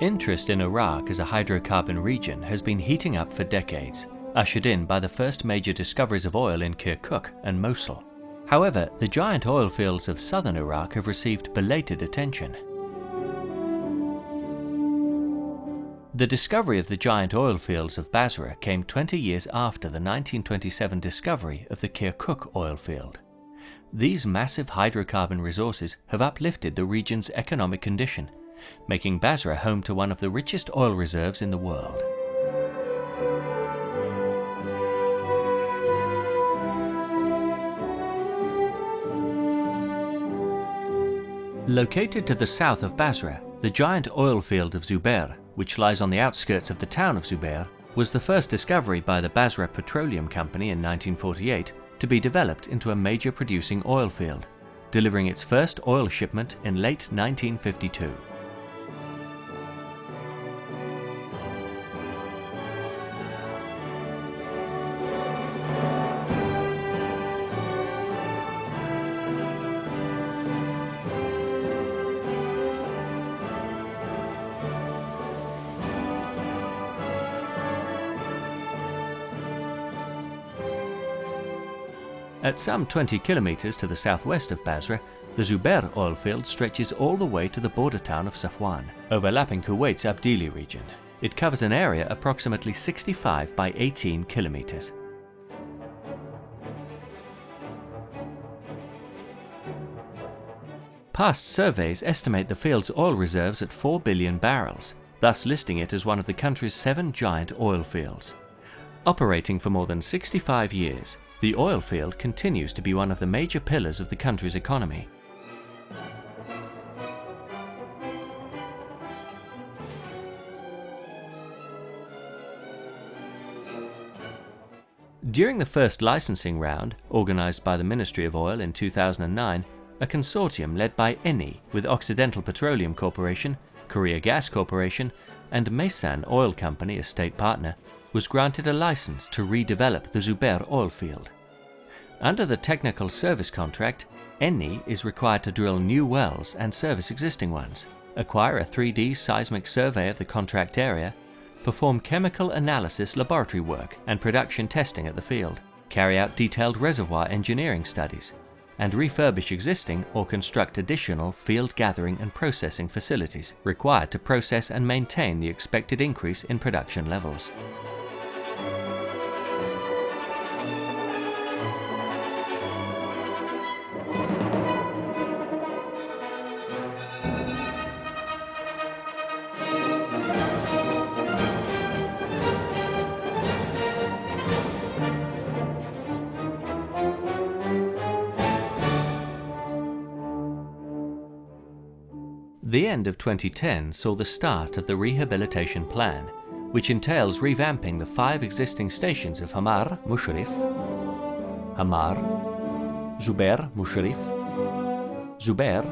Interest in Iraq as a hydrocarbon region has been heating up for decades, ushered in by the first major discoveries of oil in Kirkuk and Mosul. However, the giant oil fields of southern Iraq have received belated attention. The discovery of the giant oil fields of Basra came 20 years after the 1927 discovery of the Kirkuk oil field. These massive hydrocarbon resources have uplifted the region's economic condition, making Basra home to one of the richest oil reserves in the world. Located to the south of Basra, the giant oil field of Zubair, which lies on the outskirts of the town of Zubair, was the first discovery by the Basra Petroleum Company in 1948 to be developed into a major producing oil field, delivering its first oil shipment in late 1952. At some 20 kilometers to the southwest of Basra, the Zubair oil field stretches all the way to the border town of Safwan, overlapping Kuwait's Abdili region. It covers an area approximately 65 by 18 kilometers. Past surveys estimate the field's oil reserves at 4 billion barrels, thus listing it as one of the country's 7 giant oil fields. Operating for more than 65 years, the oil field continues to be one of the major pillars of the country's economy. During the first licensing round, organized by the Ministry of Oil in 2009, a consortium led by Eni with Occidental Petroleum Corporation, Korea Gas Corporation, and Mesan Oil Company as state partner, was granted a license to redevelop the Zubair oil field. Under the technical service contract, Eni is required to drill new wells and service existing ones, acquire a 3D seismic survey of the contract area, perform chemical analysis laboratory work and production testing at the field, carry out detailed reservoir engineering studies, and refurbish existing or construct additional field gathering and processing facilities required to process and maintain the expected increase in production levels. The end of 2010 saw the start of the rehabilitation plan, which entails revamping the 5 existing stations of Hamar Mushrif, Hamar, Zubair Mushrif, Zubair,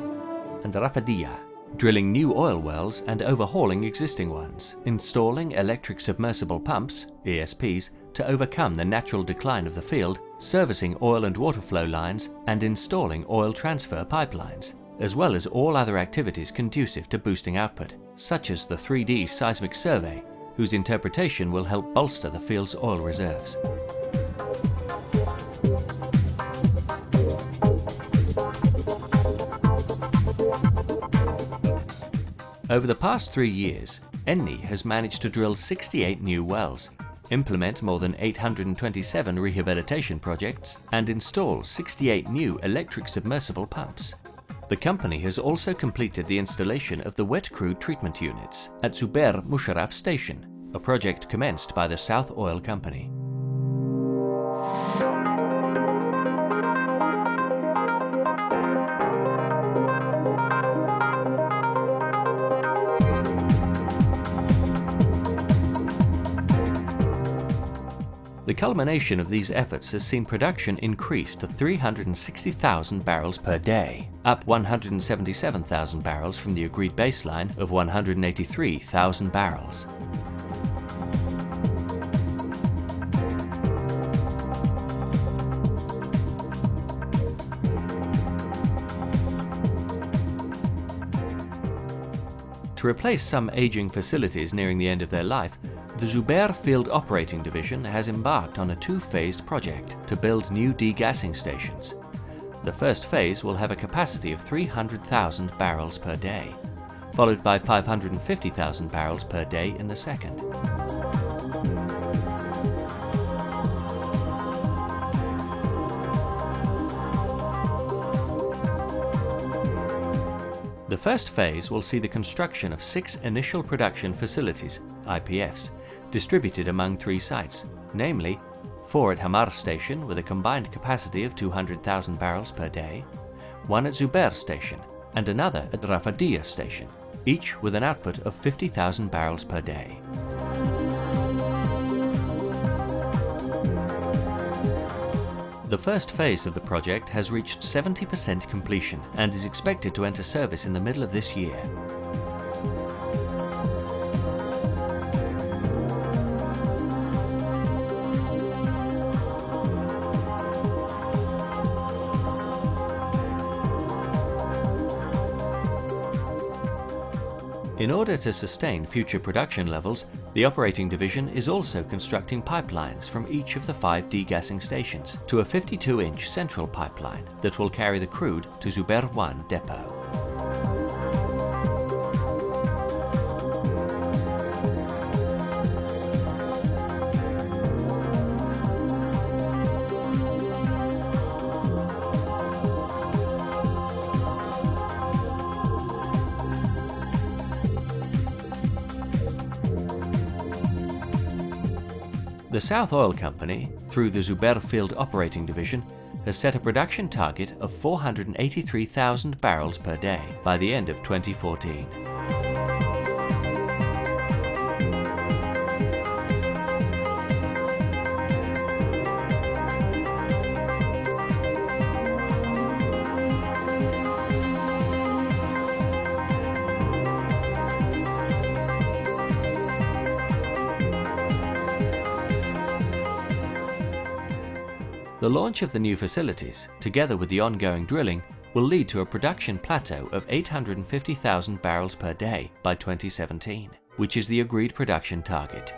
and Rafadiyah, drilling new oil wells and overhauling existing ones, installing electric submersible pumps, ESPs, to overcome the natural decline of the field, servicing oil and water flow lines, and installing oil transfer pipelines, as well as all other activities conducive to boosting output, such as the 3D seismic survey, whose interpretation will help bolster the field's oil reserves. Over the past 3 years, Eni has managed to drill 68 new wells, implement more than 827 rehabilitation projects, and install 68 new electric submersible pumps. The company has also completed the installation of the wet crude treatment units at Zubair Musharraf Station, a project commenced by the South Oil Company. The culmination of these efforts has seen production increase to 360,000 barrels per day, up 177,000 barrels from the agreed baseline of 183,000 barrels. To replace some aging facilities nearing the end of their life, the Zubair Field Operating Division has embarked on a two-phased project to build new degassing stations. The first phase will have a capacity of 300,000 barrels per day, followed by 550,000 barrels per day in the second. The first phase will see the construction of 6 initial production facilities, IPFs, distributed among 3 sites, namely 4 at Hamar Station with a combined capacity of 200,000 barrels per day, 1 at Zubair Station, and another at Rafadiyah Station, each with an output of 50,000 barrels per day. The first phase of the project has reached 70% completion and is expected to enter service in the middle of this year. In order to sustain future production levels, the operating division is also constructing pipelines from each of the 5 degassing stations to a 52-inch central pipeline that will carry the crude to Zubair 1 depot. The South Oil Company, through the Zubair Field Operating Division, has set a production target of 483,000 barrels per day by the end of 2014. The launch of the new facilities, together with the ongoing drilling, will lead to a production plateau of 850,000 barrels per day by 2017, which is the agreed production target.